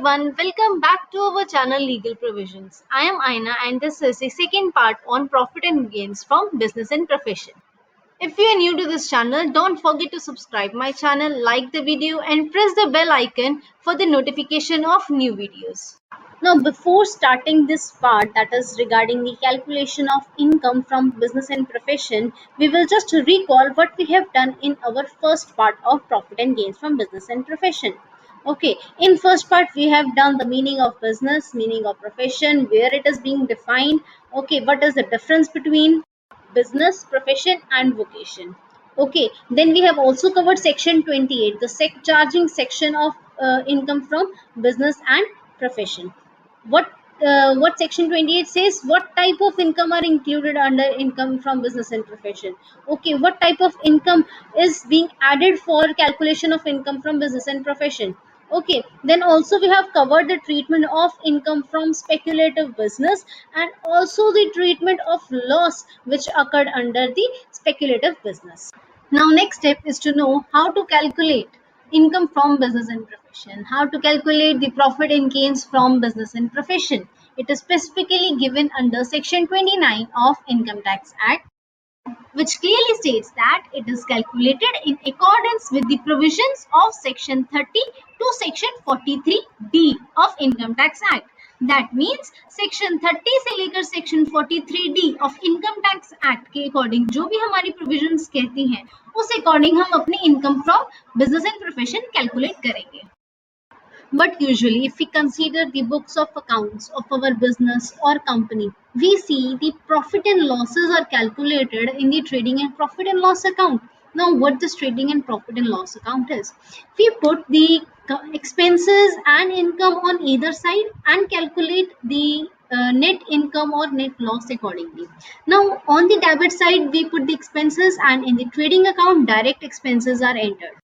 everyone, welcome back to our channel Legal Provisions. I am Ayna and this is the second part on profit and gains from business and profession. If you are new to this channel, don't forget to subscribe my channel, like the video and press the bell icon for the notification of new videos. Now before starting this part, that is regarding the calculation of income from business and profession, we will just recall what we have done in our first part of profit and gains from business and profession. Okay, in first part we have done the meaning of business, meaning of profession, where it is being defined. Okay, what is the difference between business, profession and vocation. Okay, then we have also covered section 28, the charging section of income from business and profession. What section 28 says, what type of income are included under income from business and profession. Okay, what type of income is being added for calculation of income from business and profession. Okay, then also we have covered the treatment of income from speculative business and also the treatment of loss which occurred under the speculative business. Now next step is to know how to calculate income from business and profession, how to calculate the profit and gains from business and profession. It is specifically given under section 29 of Income Tax Act, which clearly states that it is calculated in accordance with the provisions of section 30 to section 43D of Income Tax Act. That means section 30 से लेकर section 43D of Income Tax Act के according जो भी हमारी provisions कहती हैं उस according हम अपनी income from business and profession calculate करेंगे. But usually, if we consider the books of accounts of our business or company, we see the profit and losses are calculated in the trading and profit and loss account. Now, what this trading and profit and loss account is? We put the expenses and income on either side and calculate the net income or net loss accordingly. Now, on the debit side, we put the expenses, and in the trading account, direct expenses are entered.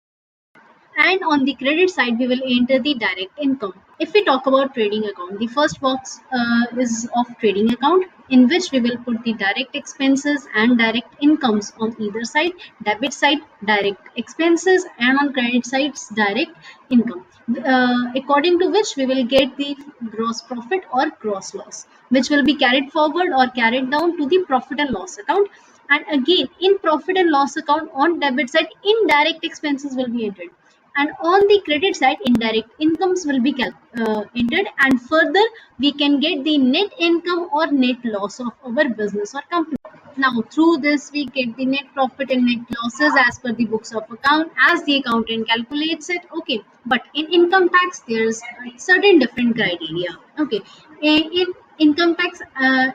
And on the credit side, we will enter the direct income. If we talk about trading account, the first box is of trading account, in which we will put the direct expenses and direct incomes on either side. Debit side, direct expenses, and on credit sides, direct income. According to which we will get the gross profit or gross loss, which will be carried forward or carried down to the profit and loss account. And again, in profit and loss account, on debit side, indirect expenses will be entered. And on the credit side, indirect incomes will be entered, and further we can get the net income or net loss of our business or company. Now through this we get the net profit and net losses as per the books of account as the accountant calculates it. Okay, but in income tax there's certain different criteria. Okay, in income tax,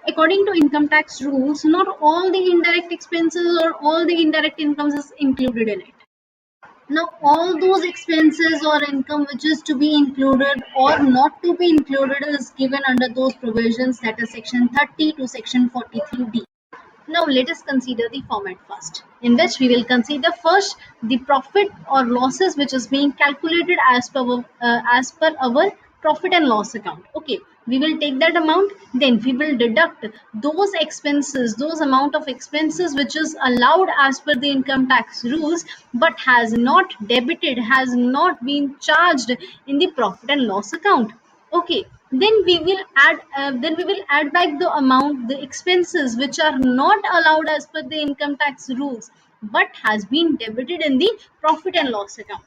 according to income tax rules, not all the indirect expenses or all the indirect incomes is included in it. Now, all those expenses or income which is to be included or not to be included is given under those provisions, that is section 30 to section 43D. Now, let us consider the format first, in which we will consider first the profit or losses which is being calculated as per our profit and loss account. Okay, we will take that amount, then we will deduct those expenses, those amount of expenses which is allowed as per the income tax rules but has not debited, has not been charged in the profit and loss account. Okay, then we will add back the amount, the expenses which are not allowed as per the income tax rules but has been debited in the profit and loss account.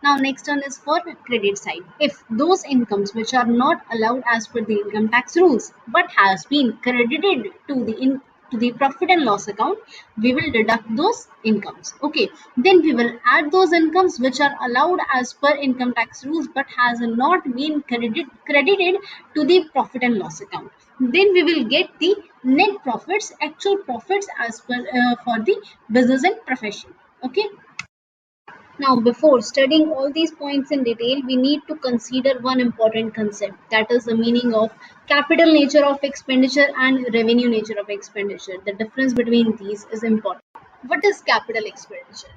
Now next one is for credit side. If those incomes which are not allowed as per the income tax rules but has been credited to the profit and loss account, we will deduct those incomes. Okay, then we will add those incomes which are allowed as per income tax rules but has not been credited to the profit and loss account. Then we will get the net profits, actual profits as per for the business and profession. Okay. Now, before studying all these points in detail, we need to consider one important concept, that is the meaning of capital nature of expenditure and revenue nature of expenditure. The difference between these is important. What is capital expenditure?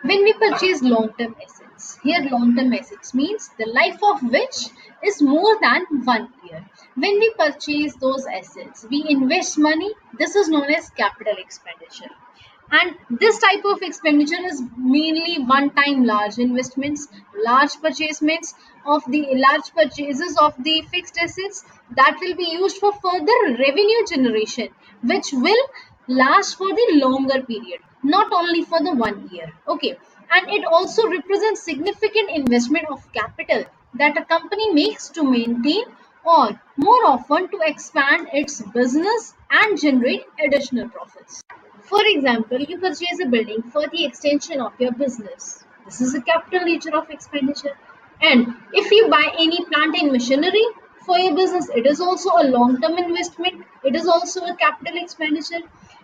When we purchase long-term assets, here long-term assets means the life of which is more than 1 year. When we purchase those assets, we invest money. This is known as capital expenditure. And this type of expenditure is mainly one-time large investments, large purchasements of the large purchases of the fixed assets that will be used for further revenue generation, which will last for the longer period, not only for the 1 year. Okay, and it also represents significant investment of capital that a company makes to maintain or more often to expand its business and generate additional profits. For example, you purchase a building for the extension of your business. This is the capital nature of expenditure. And if you buy any plant and machinery for your business, it is also a long term investment, it is also a capital expenditure.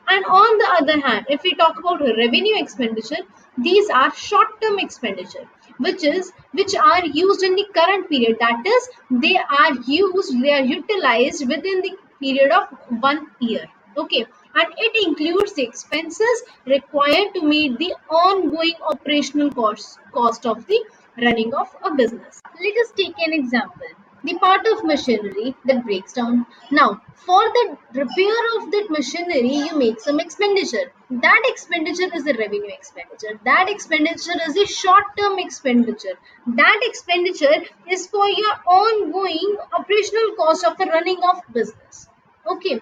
And on the other hand, if we talk about revenue expenditure, these are short term expenditure, which are used in the current period. That is, they are utilized within the period of 1 year. Okay, and it includes the expenses required to meet the ongoing operational cost of the running of a business. Let us take an example. The part of machinery that breaks down. Now, for the repair of that machinery, you make some expenditure. That expenditure is a revenue expenditure. That expenditure is a short-term expenditure. That expenditure is for your ongoing operational cost of the running of business. Okay,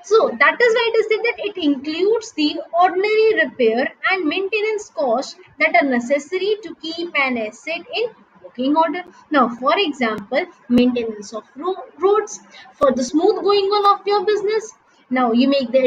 so that is why it is said that it includes the ordinary repair and maintenance costs that are necessary to keep an asset in working order. Now, for example, maintenance of roads for the smooth going on of your business. Now, you make the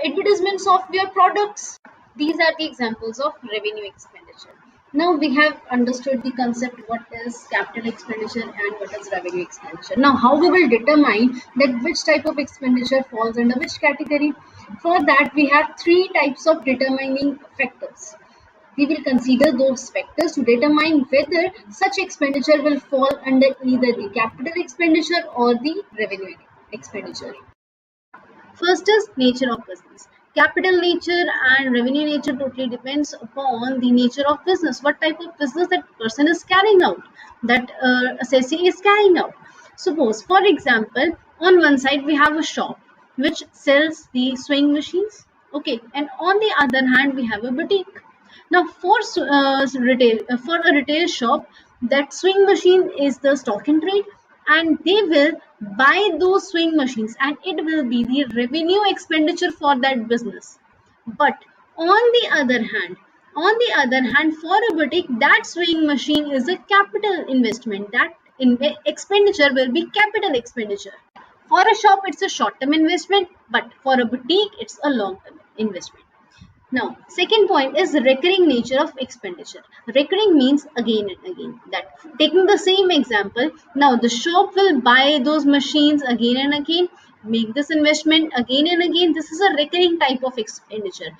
advertisements of your products. These are the examples of revenue expenditure. Now we have understood the concept what is capital expenditure and what is revenue expenditure. Now how we will determine that which type of expenditure falls under which category? For that we have three types of determining factors. We will consider those factors to determine whether such expenditure will fall under either the capital expenditure or the revenue expenditure. First is nature of business. Capital nature and revenue nature totally depends upon the nature of business. What type of business that person is carrying out, that assessee is carrying out. Suppose, for example, on one side we have a shop which sells the sewing machines. Okay, and on the other hand we have a boutique. Now, for a retail shop, that sewing machine is the stock in trade, and they will buy those sewing machines, and it will be the revenue expenditure for that business. But on the other hand, for a boutique, that sewing machine is a capital investment. That expenditure will be capital expenditure. For a shop, it's a short-term investment, but for a boutique, it's a long-term investment. Now, second point is the recurring nature of expenditure. Recurring means again and again. That taking the same example, now the shop will buy those machines again and again, make this investment again and again. This is a recurring type of expenditure.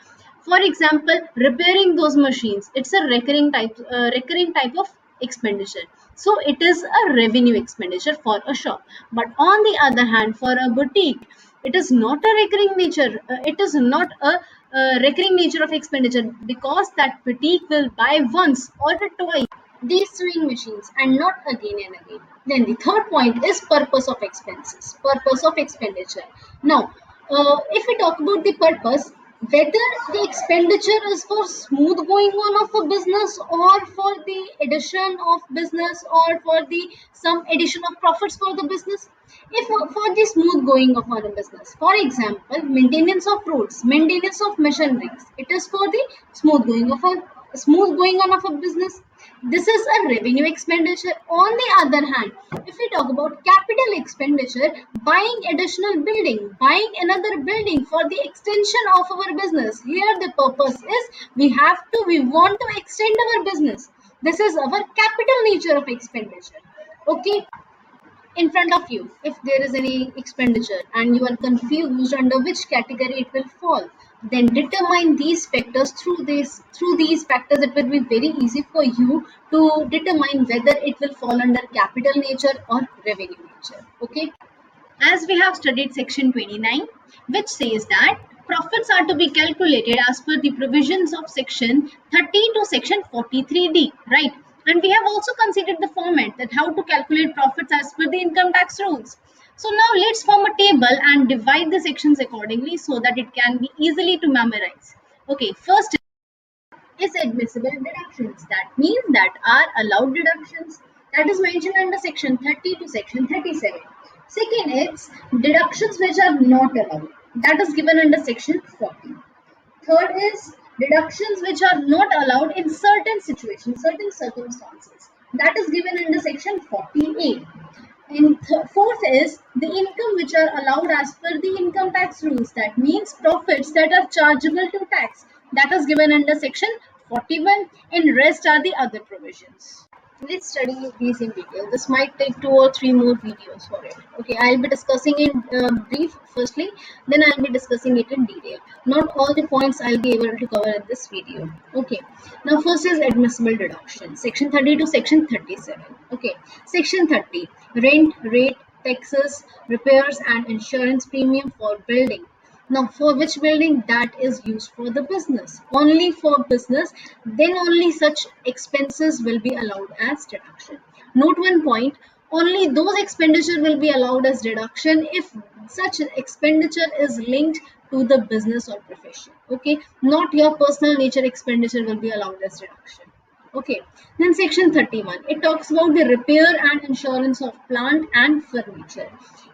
For example, repairing those machines, it's a recurring type of expenditure. So it is a revenue expenditure for a shop. But on the other hand, for a boutique, it is not a recurring nature. It is not a recurring nature of expenditure because that boutique will buy once or twice these sewing machines and not again and again. Then the third point is purpose of expenses, purpose of expenditure. Now, if we talk about the purpose, whether the expenditure is for smooth going on of a business or for the addition of business or for the some addition of profits for the business, if for the smooth going of our business, for example, maintenance of roads, maintenance of machineries, it is for the smooth going on of a business. This is a revenue expenditure. On the other hand, if we talk about capital expenditure, buying additional building, buying another building for the extension of our business, here the purpose is we want to extend our business. This is our capital nature of expenditure. Okay, in front of you, if there is any expenditure and you are confused under which category it will fall, then determine these factors. Through these factors it will be very easy for you to determine whether it will fall under capital nature or revenue nature. Okay, as we have studied section 29, which says that profits are to be calculated as per the provisions of section 30 to section 43D, right? And we have also considered the format that how to calculate profits as per the income tax rules. So now let's form a table and divide the sections accordingly so that it can be easily to memorize. Okay, first is admissible deductions. That means that are allowed deductions, that is mentioned under section 30 to section 37. Second is deductions which are not allowed. That is given under section 40. Third is deductions which are not allowed in certain situations, certain circumstances. That is given under section 48. And fourth is the income which are allowed as per the income tax rules. That means profits that are chargeable to tax. That is given under section 41, and rest are the other provisions. Let's study these in detail. This might take 2 or 3 more videos for it. Okay, I'll be discussing in brief firstly, then I'll be discussing it in detail. Not all the points I'll be able to cover in this video. Okay, now first is admissible deduction. Section 30 to section 37. Okay, section 30, rent, rate, taxes, repairs and insurance premium for building. Now, for which building? That is used for the business. Only for business, then only such expenses will be allowed as deduction. Note one point, only those expenditure will be allowed as deduction if such expenditure is linked to the business or profession. Okay, not your personal nature expenditure will be allowed as deduction. Okay, then section 31, it talks about the repair and insurance of plant and furniture.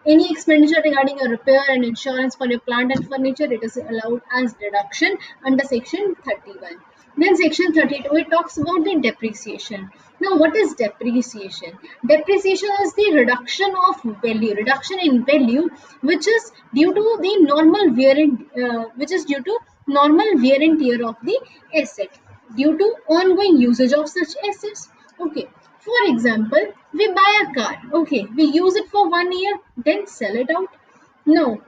Any expenditure regarding a repair and insurance for your plant and furniture, it is allowed as deduction under section 31. Then section 32, it talks about the depreciation. Now, what is depreciation? Depreciation is the reduction of value, reduction in value, which is due to the normal wear and tear of the asset due to ongoing usage of such assets. Okay, for example, we buy a car. Okay, we use it for 1 year, then sell it out. No,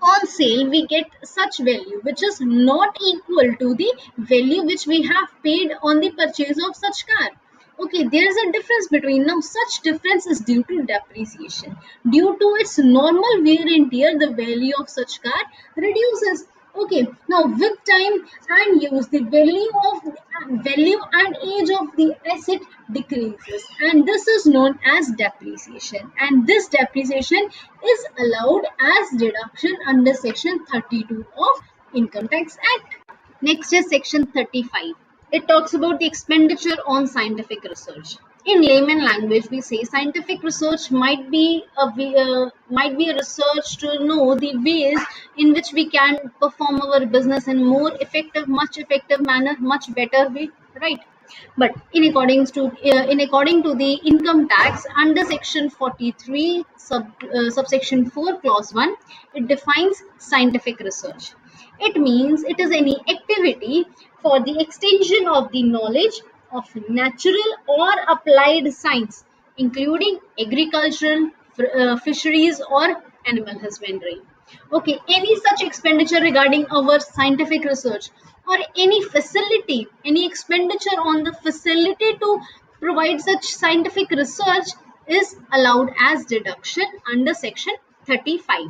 on sale we get such value which is not equal to the value which we have paid on the purchase of such car. Okay, there is a difference between. Now such difference is due to depreciation. Due to its normal wear and tear, the value of such car reduces. Okay, now with time and use, the value and age of the asset decreases, and this is known as depreciation, and this depreciation is allowed as deduction under section 32 of Income Tax Act. Next is section 35. It talks about the expenditure on scientific research. In layman language, we say scientific research might be a research to know the ways in which we can perform our business in more effective, much effective manner, much better way, right? But in according to the income tax under section 43 subsection 4 clause 1, it defines scientific research. It means it is any activity for the extension of the knowledge of natural or applied science, including agricultural, fisheries, or animal husbandry. Okay, any such expenditure regarding our scientific research or any facility, any expenditure on the facility to provide such scientific research is allowed as deduction under section 35.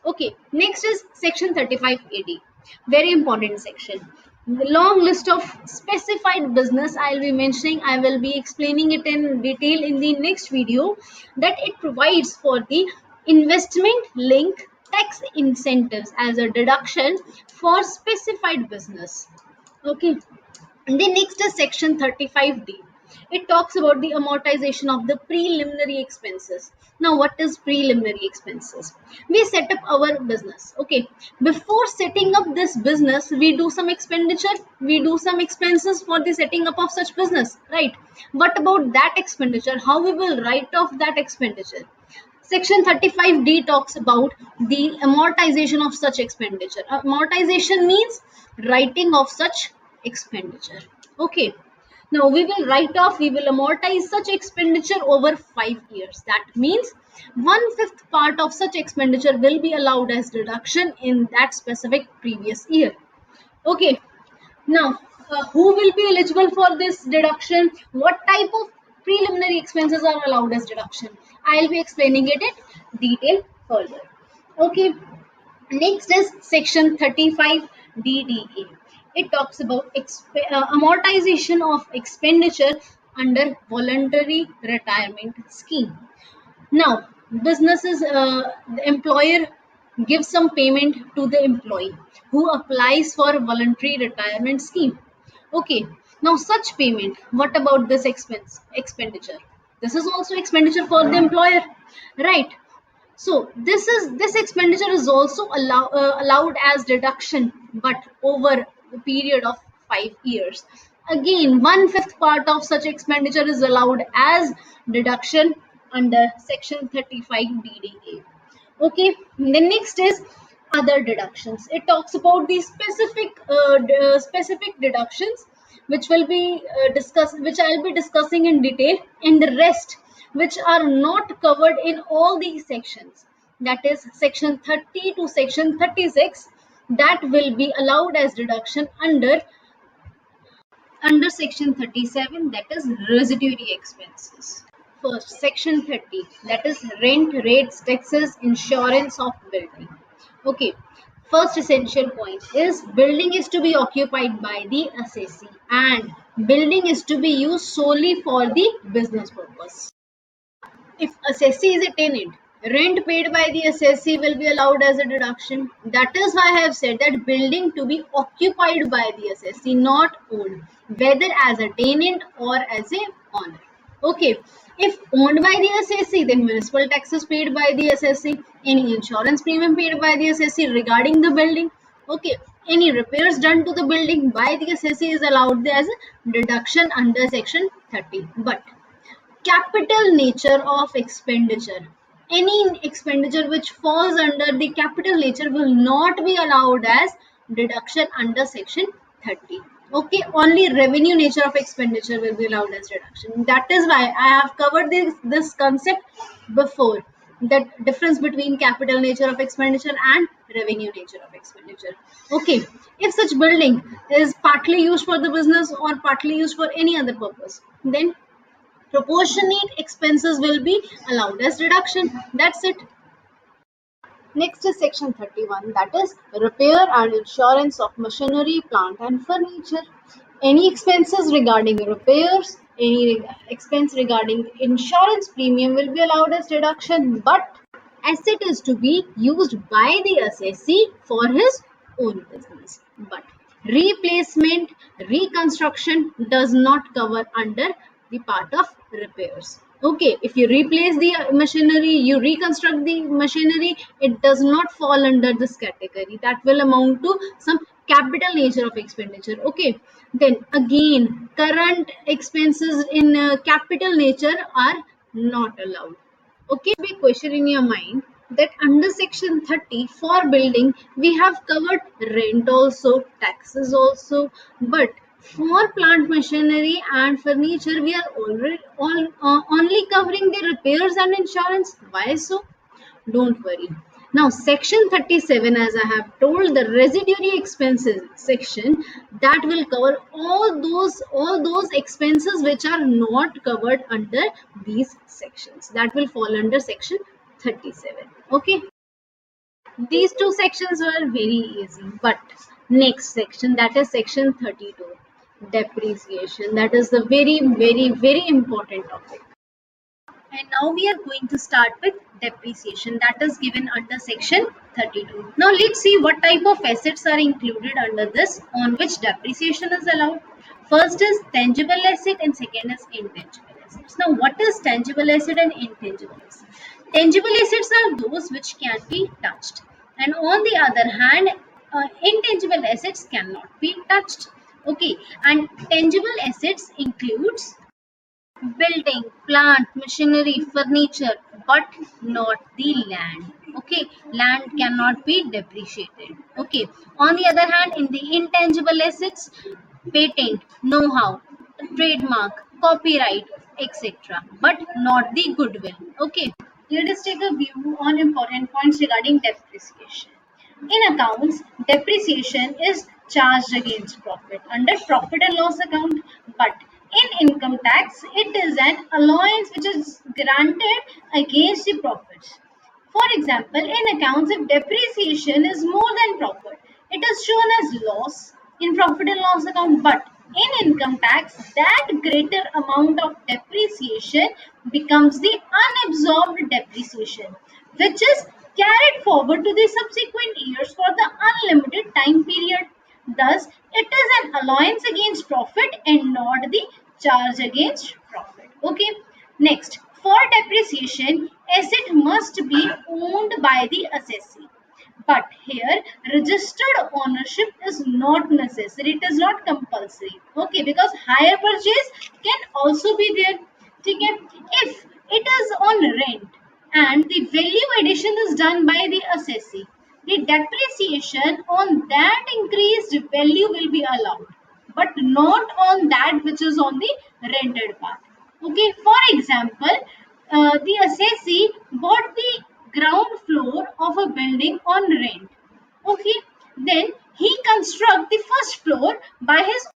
Okay, next is section 35 AD. Very important section. The long list of specified business I'll be mentioning, I will be explaining it in detail in the next video, that it provides for the investment link tax incentives as a deduction for specified business. Okay, and then next is section 35D. It talks about the amortization of the preliminary expenses. Now, what is preliminary expenses? We set up our business. Okay, before setting up this business, we do some expenditure, we do some expenses for the setting up of such business, right? What about that expenditure? How we will write off that expenditure? Section 35D talks about the amortization of such expenditure. Amortization means writing off such expenditure. Okay. Now we will write off, we will amortize such expenditure over 5 years. That means 1/5 part of such expenditure will be allowed as deduction in that specific previous year. Okay. Now, who will be eligible for this deduction? What type of preliminary expenses are allowed as deduction? I'll be explaining it in detail further. Okay. Next is section 35 DDA. It talks about amortization of expenditure under voluntary retirement scheme. Now, businesses, the employer give some payment to the employee who applies for a voluntary retirement scheme. Okay, now such payment, what about this expenditure? This is also expenditure for the employer, right? So this expenditure is also allowed as deduction, but over the period of 5 years. Again, 1/5 part of such expenditure is allowed as deduction under Section 35 BDA. Okay, the next is other deductions. It talks about the specific deductions which will be which I'll be discussing in detail, and the rest which are not covered in all these sections, that is section 30 to section 36, that will be allowed as deduction under section 37, that is residuary expenses. First, section 30, that is rent, rates, taxes, insurance of building. Okay, first essential point is building is to be occupied by the assessee and building is to be used solely for the business purpose. If assessee is a tenant, rent paid by the assessee will be allowed as a deduction. That is why I have said that building to be occupied by the assessee, not owned, whether as a tenant or as a owner. Okay, if owned by the assessee, then municipal taxes paid by the assessee, any insurance premium paid by the assessee regarding the building. Okay, any repairs done to the building by the assessee is allowed as a deduction under section 30. But capital nature of expenditure. Any expenditure which falls under the capital nature will not be allowed as deduction under section 30. Okay, only revenue nature of expenditure will be allowed as deduction. That is why I have covered this concept before. That difference between capital nature of expenditure and revenue nature of expenditure. Okay, if such building is partly used for the business or partly used for any other purpose, then proportionate expenses will be allowed as deduction. That's it. Next is section 31, that is repair and insurance of machinery, plant and furniture. Any expenses regarding repairs, any expense regarding insurance premium will be allowed as deduction, but asset is to be used by the assessee for his own business. But replacement, reconstruction does not cover under the part of repairs. Okay, if you replace the machinery, you reconstruct the machinery, it does not fall under this category. That will amount to some capital nature of expenditure. Okay, then again, current expenses in capital nature are not allowed. Okay, big question in your mind that under section 30 for building we have covered rent also, taxes also, but for plant machinery and furniture we are already only covering the repairs and insurance. Why so? Don't worry. Now, section 37, as I have told, the residuary expenses section, that will cover all those expenses which are not covered under these sections. That will fall under section 37. Okay. These two sections were very easy, but next section, that is section 32, depreciation. That is the very important topic. And now we are going to start with depreciation, that is given under section 32. Now let's see what type of assets are included under this on which depreciation is allowed. First is tangible asset and second is intangible assets. Now what is tangible asset and intangible asset? Tangible assets are those which can be touched, and on the other hand intangible assets cannot be touched. Okay, and tangible assets includes building, plant, machinery, furniture, but not the land. Okay, land cannot be depreciated. Okay, on the other hand, in the intangible assets, patent, know-how, trademark, copyright, etc., but not the goodwill. Okay, let us take a view on important points regarding depreciation. In accounts, depreciation is charged against profit under profit and loss account, but in income tax, it is an allowance which is granted against the profits. For example, in accounts, if depreciation is more than profit, it is shown as loss in profit and loss account, but in income tax, that greater amount of depreciation becomes the unabsorbed depreciation, which is carried forward to the subsequent years for the unlimited time period. Thus, it is an allowance against profit and not the charge against profit. Okay. Next, for depreciation, asset must be owned by the assessee. But here, registered ownership is not necessary. It is not compulsory. Okay, because hire purchase can also be there. Okay, if it is on rent and the value addition is done by the assessee, the depreciation on that increased value will be allowed, but not on that which is on the rented part. Okay, for example, the assessee bought the ground floor of a building on rent. Okay, then he construct the first floor by his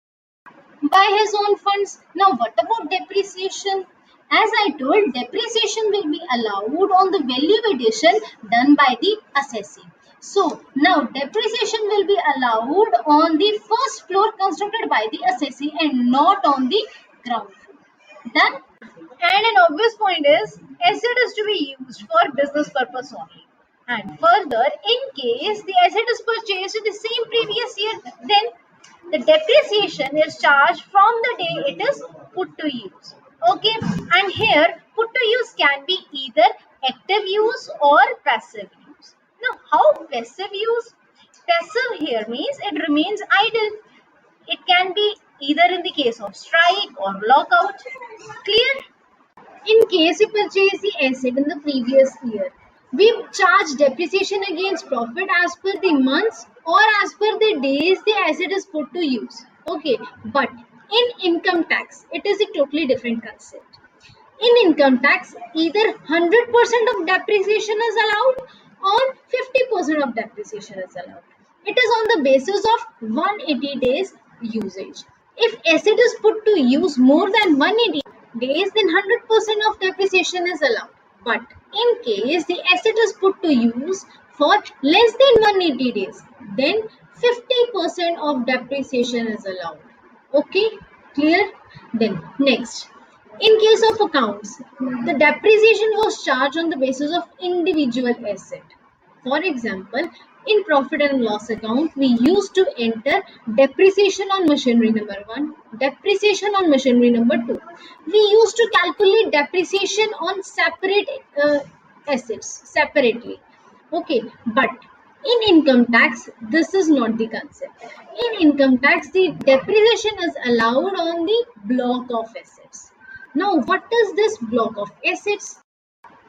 own funds. Now, what about depreciation? As I told, depreciation will be allowed on the value addition done by the assessee. So, now depreciation will be allowed on the first floor constructed by the assessee and not on the ground floor. Done? And an obvious point is asset is to be used for business purpose only. And further, in case the asset is purchased in the same previous year, then the depreciation is charged from the day it is put to use. Okay, and here put to use can be either active use or passive use. Now, how passive use? Passive here means it remains idle. It can be either in the case of strike or lockout. Clear? In case we purchase the asset in the previous year, we charge depreciation against profit as per the months or as per the days the asset is put to use. Okay, but in income tax, it is a totally different concept. In income tax, either 100% of depreciation is allowed or 50% of depreciation is allowed. It is on the basis of 180 days usage. If asset is put to use more than 180 days, then 100% of depreciation is allowed. But in case the asset is put to use for less than 180 days, then 50% of depreciation is allowed. Okay, clear? Then next. In case of accounts, the depreciation was charged on the basis of individual asset. For example, in profit and loss account, we used to enter depreciation on machinery number 1, depreciation on machinery number 2. We used to calculate depreciation on separate assets separately. Okay, but in income tax, this is not the concept. In income tax, the depreciation is allowed on the block of assets. Now, what is this block of assets?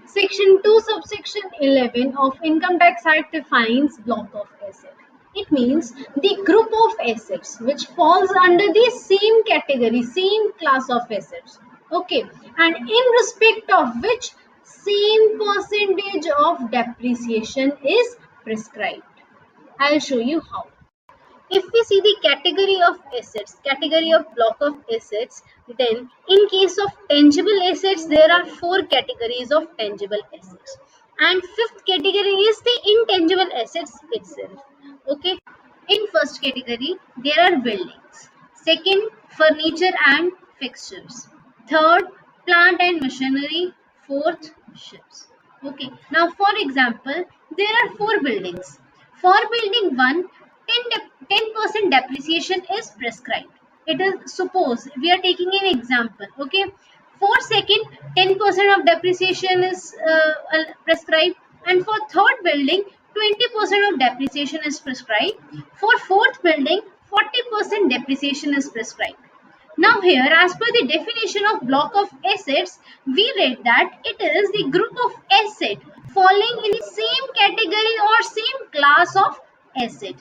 Section 2 subsection 11 of Income Tax Act defines block of asset. It means the group of assets which falls under the same category, same class of assets. Okay, and in respect of which same percentage of depreciation is prescribed. I'll show you how. If we see the category of block of assets, then in case of tangible assets, there are four categories of tangible assets. And fifth category is the intangible assets itself. Okay. In first category, there are buildings. Second, furniture and fixtures. Third, plant and machinery. Fourth, ships. Okay. Now, for example, there are four buildings. For building 1, 10% depreciation is prescribed. It is, suppose we are taking an example. Okay. For second, 10% of depreciation is prescribed, and for third building, 20% of depreciation is prescribed. For fourth building, 40% depreciation is prescribed. Now here, as per the definition of block of assets, we read that it is the group of asset falling in the same category or same class of asset.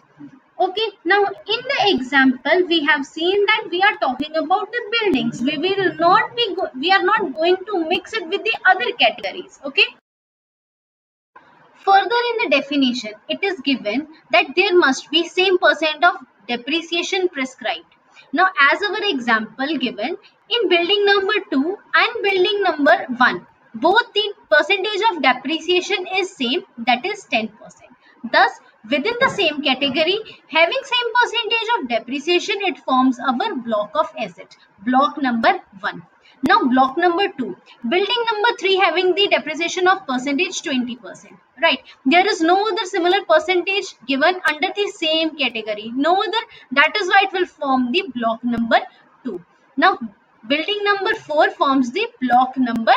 Okay, now in the example, we have seen that we are talking about the buildings. We are not going to mix it with the other categories. Okay. Further in the definition, it is given that there must be same percent of depreciation prescribed. Now, as our example given, in building number 2 and building number 1, both the percentage of depreciation is same, that is 10%. Thus, within the same category, having same percentage of depreciation, it forms our block of asset, block number 1. Now block number 2, building number 3 having the depreciation of percentage 20%, right? There is no other similar percentage given under the same category, no other, that is why it will form the block number 2. Now building number 4 forms the block number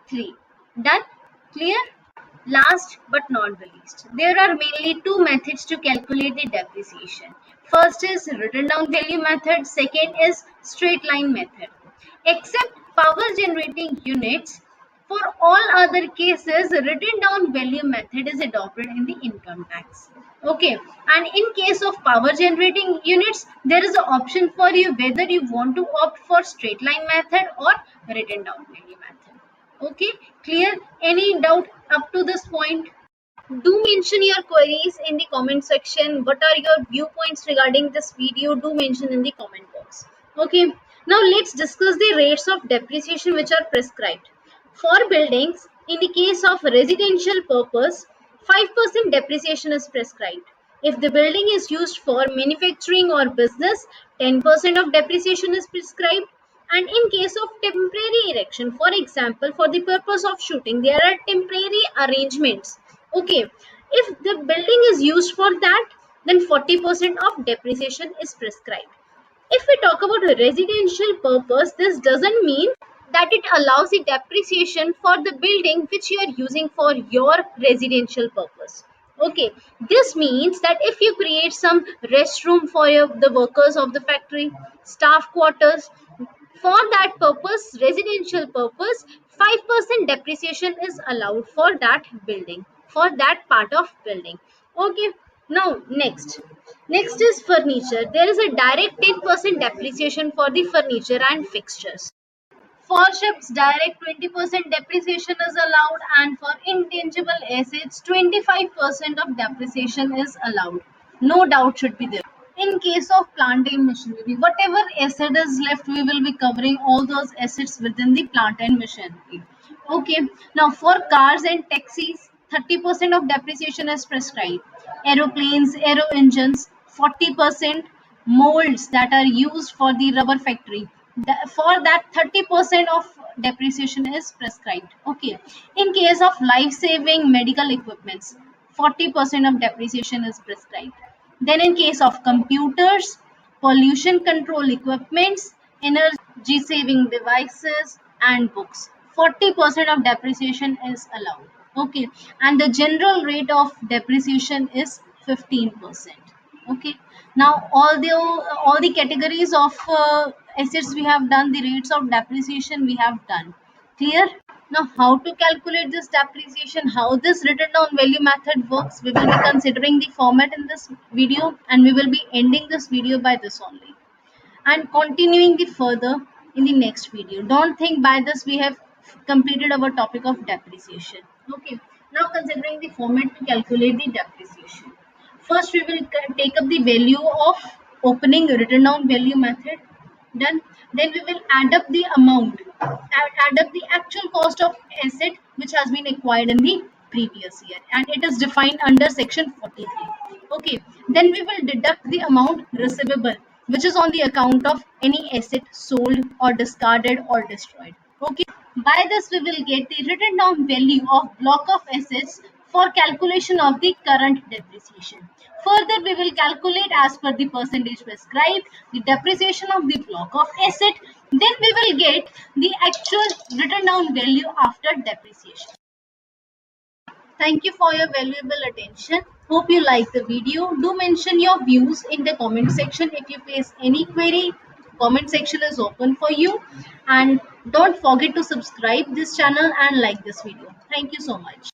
3. Done? Clear? Last but not the least, there are mainly two methods to calculate the depreciation. First is written down value method, second is straight line method. Except power generating units, for all other cases, written down value method is adopted in the income tax. Okay, and in case of power generating units, there is an option for you whether you want to opt for straight line method or written down value method. Okay, clear? Any doubt up to this point? Do mention your queries in the comment section. What are your viewpoints regarding this video? Do mention in the comment box. Okay, now let's discuss the rates of depreciation which are prescribed. For buildings, in the case of residential purpose, 5% depreciation is prescribed. If the building is used for manufacturing or business, 10% of depreciation is prescribed. And in case of temporary erection, for example, for the purpose of shooting, there are temporary arrangements. Okay, if the building is used for that, then 40% of depreciation is prescribed. If we talk about a residential purpose, this doesn't mean that it allows the depreciation for the building which you are using for your residential purpose. Okay, this means that if you create some restroom for the workers of the factory, staff quarters, for that purpose, residential purpose, 5% depreciation is allowed for that building, for that part of building. Okay, now next is furniture. There is a direct 10% depreciation for the furniture and fixtures. For ships, direct 20% depreciation is allowed, and for intangible assets, 25% of depreciation is allowed. No doubt should be there. In case of plant and machinery, whatever asset is left, we will be covering all those assets within the plant and machinery. Okay, now for cars and taxis, 30% of depreciation is prescribed. Aeroplanes, aero engines, 40%. Molds that are used for the rubber factory, for that 30% of depreciation is prescribed. Okay, in case of life saving medical equipments, 40% of depreciation is prescribed. Then in case of computers, pollution control equipments, energy saving devices and books, 40% of depreciation is allowed. Okay, and the general rate of depreciation is 15%. Okay, now all the categories of assets we have done, the rates of depreciation we have done. Clear? Now how to calculate this depreciation, how this written down value method works, we will be considering the format in this video, and we will be ending this video by this only and continuing the further in the next video. Don't think by this we have completed our topic of depreciation. Okay, now considering the format to calculate the depreciation. First, we will take up the value of opening written down value method. Done. Then we will add up the amount, add up the actual cost of asset which has been acquired in the previous year, and it is defined under section 43. Okay. Then we will deduct the amount receivable, which is on the account of any asset sold or discarded or destroyed. Okay. By this, we will get the written down value of block of assets for calculation of the current depreciation. Further, we will calculate as per the percentage prescribed the depreciation of the block of asset. Then we will get the actual written down value after depreciation. Thank you for your valuable attention. Hope you like the video. Do mention your views in the comment section. If you face any query, comment section is open for you. And don't forget to subscribe this channel and like this video. Thank you so much.